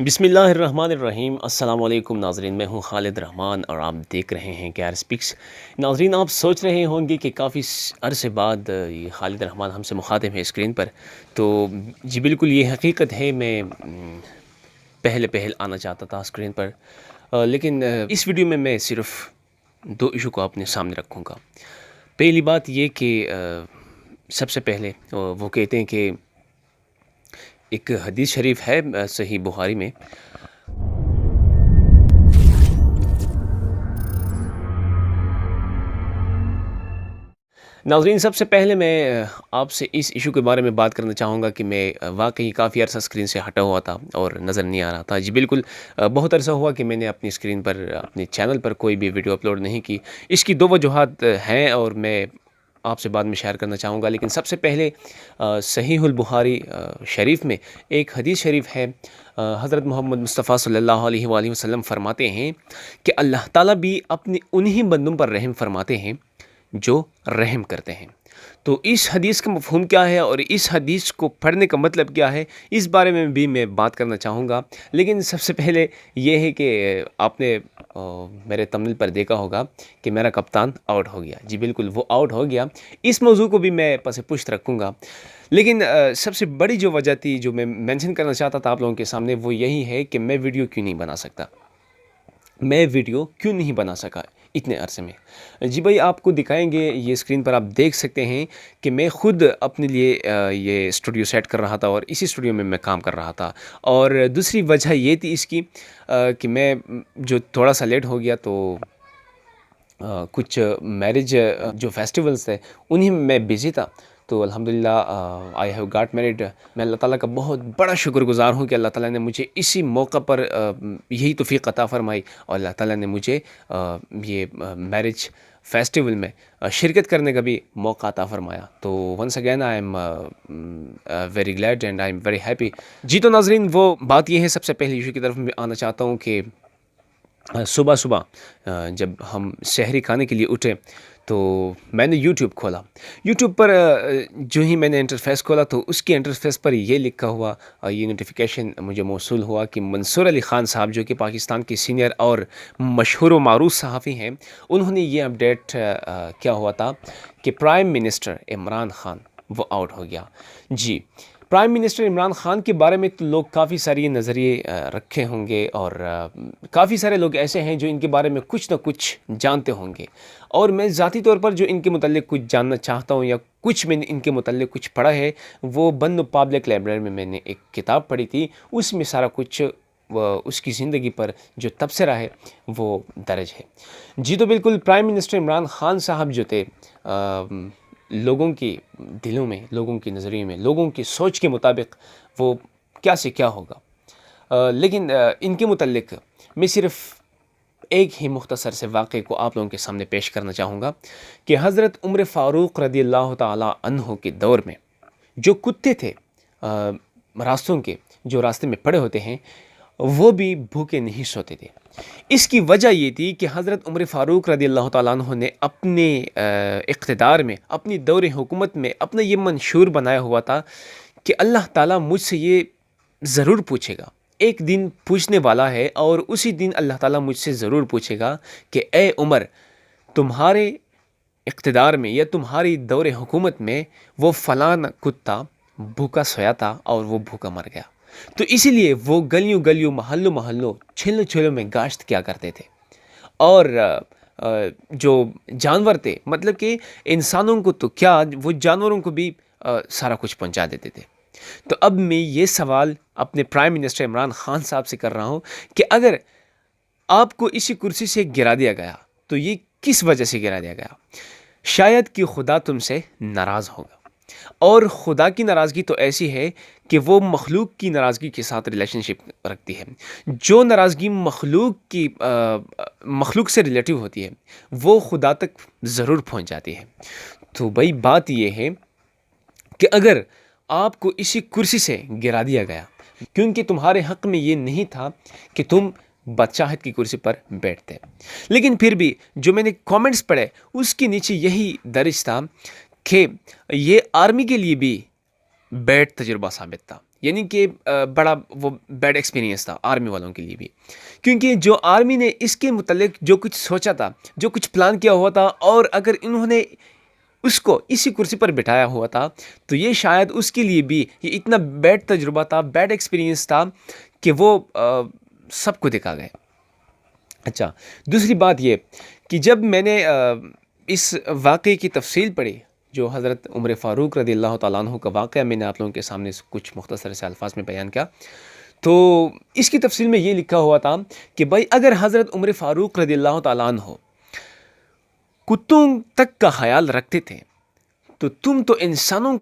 بسم اللہ الرحمن الرحیم۔ السلام علیکم ناظرین، میں ہوں خالد رحمان اور آپ دیکھ رہے ہیں کیئر اسپیکس۔ ناظرین، آپ سوچ رہے ہوں گے کہ کافی عرصے بعد یہ خالد رحمان ہم سے مخاطب ہے اسکرین پر، تو جی بالکل یہ حقیقت ہے۔ میں پہل آنا چاہتا تھا اسکرین پر، لیکن اس ویڈیو میں صرف دو ایشو کو اپنے سامنے رکھوں گا۔ پہلی بات یہ کہ سب سے پہلے وہ کہتے ہیں کہ ایک حدیث شریف ہے صحیح بخاری میں، ناظرین سب سے پہلے میں آپ سے اس ایشو کے بارے میں بات کرنا چاہوں گا کہ میں واقعی کافی عرصہ اسکرین سے ہٹا ہوا تھا اور نظر نہیں آ رہا تھا۔ جی بالکل بہت عرصہ ہوا کہ میں نے اپنی اسکرین پر اپنے چینل پر کوئی بھی ویڈیو اپلوڈ نہیں کی۔ اس کی دو وجوہات ہیں اور میں آپ سے بعد میں شیئر کرنا چاہوں گا، لیکن سب سے پہلے صحیح البخاری شریف میں ایک حدیث شریف ہے۔ حضرت محمد مصطفیٰ صلی اللہ علیہ وآلہ وسلم فرماتے ہیں کہ اللہ تعالیٰ بھی اپنی انہی بندوں پر رحم فرماتے ہیں جو رحم کرتے ہیں۔ تو اس حدیث کا مفہوم کیا ہے اور اس حدیث کو پڑھنے کا مطلب کیا ہے، اس بارے میں بھی میں بات کرنا چاہوں گا۔ لیکن سب سے پہلے یہ ہے کہ آپ نے میرے تمنیل پر دیکھا ہوگا کہ میرا کپتان آؤٹ ہو گیا۔ جی بالکل وہ آؤٹ ہو گیا۔ اس موضوع کو بھی میں پس پشت رکھوں گا، لیکن سب سے بڑی جو وجہ تھی جو میں مینشن کرنا چاہتا تھا آپ لوگوں کے سامنے، وہ یہی ہے کہ میں ویڈیو کیوں نہیں بنا سکا اتنے عرصے میں۔ جی بھائی آپ کو دکھائیں گے، یہ اسکرین پر آپ دیکھ سکتے ہیں کہ میں خود اپنے لیے یہ اسٹوڈیو سیٹ کر رہا تھا اور اسی اسٹوڈیو میں کام کر رہا تھا۔ اور دوسری وجہ یہ تھی اس کی کہ میں جو تھوڑا سا لیٹ ہو گیا، تو کچھ میرج جو فیسٹیولز تھے انہی میں بزی تھا۔ تو الحمدللہ آئی ہیو گاٹ میرڈ۔ میں اللہ تعالیٰ کا بہت بڑا شکر گزار ہوں کہ اللہ تعالیٰ نے مجھے اسی موقع پر یہی توفیق عطا فرمائی اور اللہ تعالیٰ نے مجھے یہ میرج فیسٹیول میں شرکت کرنے کا بھی موقع عطا فرمایا۔ تو once again I am very glad and I am very happy. جی تو ناظرین، وہ بات یہ ہے، سب سے پہلے ایشو کی طرف میں آنا چاہتا ہوں کہ صبح جب ہم سحری کھانے کے لیے اٹھے تو میں نے یوٹیوب کھولا۔ یوٹیوب پر جو ہی میں نے انٹرفیس کھولا تو اس کی انٹرفیس پر یہ لکھا ہوا، یہ نوٹیفیکیشن مجھے موصول ہوا کہ منصور علی خان صاحب، جو کہ پاکستان کے سینئر اور مشہور و معروف صحافی ہیں، انہوں نے یہ اپڈیٹ کیا ہوا تھا کہ پرائم منسٹر عمران خان وہ آؤٹ ہو گیا۔ G prime minister Imran Khan کے بارے میں تو لوگ کافی ساری نظریے رکھے ہوں گے اور کافی سارے لوگ ایسے ہیں جو ان کے بارے میں کچھ نہ کچھ جانتے ہوں گے، اور میں ذاتی طور پر جو ان کے متعلق کچھ جاننا چاہتا ہوں یا کچھ میں نے ان کے متعلق کچھ پڑھا ہے، وہ بند پبلک لائبریری میں نے ایک کتاب پڑھی تھی، اس میں سارا کچھ اس کی زندگی پر جو تبصرہ ہے وہ درج ہے۔ جی تو بالکل پرائم منسٹر عمران خان صاحب جو تھے، لوگوں کے دلوں میں، لوگوں کی نظریے میں، لوگوں کی سوچ کے مطابق وہ کیا سے کیا ہوگا، لیکن ان کے متعلق میں صرف ایک ہی مختصر سے واقعے کو آپ لوگوں کے سامنے پیش کرنا چاہوں گا کہ حضرت عمر فاروق رضی اللہ تعالی عنہ کے دور میں جو کتے تھے راستوں کے، جو راستے میں پڑے ہوتے ہیں، وہ بھی بھوکے نہیں سوتے تھے۔ اس کی وجہ یہ تھی کہ حضرت عمر فاروق رضی اللہ تعالیٰ عنہ نے اپنے اقتدار میں، اپنی دور حکومت میں اپنا یہ منشور بنایا ہوا تھا کہ اللہ تعالیٰ مجھ سے یہ ضرور پوچھے گا، ایک دن پوچھنے والا ہے، اور اسی دن اللہ تعالیٰ مجھ سے ضرور پوچھے گا کہ اے عمر، تمہارے اقتدار میں یا تمہاری دور حکومت میں وہ فلاں کتا بھوکا سویا تھا اور وہ بھوکا مر گیا۔ تو اسی لیے وہ گلیوں محلوں چھلوں میں گاشت کیا کرتے تھے، اور جو جانور تھے، مطلب کہ انسانوں کو تو کیا، وہ جانوروں کو بھی سارا کچھ پہنچا دیتے تھے۔ تو اب میں یہ سوال اپنے پرائم منسٹر عمران خان صاحب سے کر رہا ہوں کہ اگر آپ کو اسی کرسی سے گرا دیا گیا تو یہ کس وجہ سے گرا دیا گیا؟ شاید کہ خدا تم سے ناراض ہوگا، اور خدا کی ناراضگی تو ایسی ہے کہ وہ مخلوق کی ناراضگی کے ساتھ ریلیشن شپ رکھتی ہے۔ جو ناراضگی مخلوق سے ریلیٹیو ہوتی ہے وہ خدا تک ضرور پہنچ جاتی ہے۔ تو بھائی بات یہ ہے کہ اگر آپ کو اسی کرسی سے گرا دیا گیا، کیونکہ تمہارے حق میں یہ نہیں تھا کہ تم بادشاہت کی کرسی پر بیٹھتے، لیکن پھر بھی جو میں نے کامنٹس پڑھے اس کے نیچے یہی درج تھا کہ یہ آرمی کے لیے بھی بیڈ تجربہ ثابت تھا، یعنی کہ بڑا وہ بیڈ ایکسپیرینس تھا آرمی والوں کے لیے بھی، کیونکہ جو آرمی نے اس کے متعلق جو کچھ سوچا تھا، جو کچھ پلان کیا ہوا تھا، اور اگر انہوں نے اس کو اسی کرسی پر بٹھایا ہوا تھا تو یہ شاید اس کے لیے بھی یہ اتنا بیڈ تجربہ تھا، بیڈ ایکسپیرینس تھا کہ وہ سب کو دکھا گئے۔ اچھا، دوسری بات یہ کہ جب میں نے اس واقعے کی تفصیل پڑھی، جو حضرت عمر فاروق رضی اللہ تعالیٰ عنہ کا واقعہ میں نے آپ لوگوں کے سامنے کچھ مختصر سے الفاظ میں بیان کیا، تو اس کی تفصیل میں یہ لکھا ہوا تھا کہ بھائی اگر حضرت عمر فاروق رضی اللہ تعالیٰ عنہ کتوں تک کا خیال رکھتے تھے تو تم تو انسانوں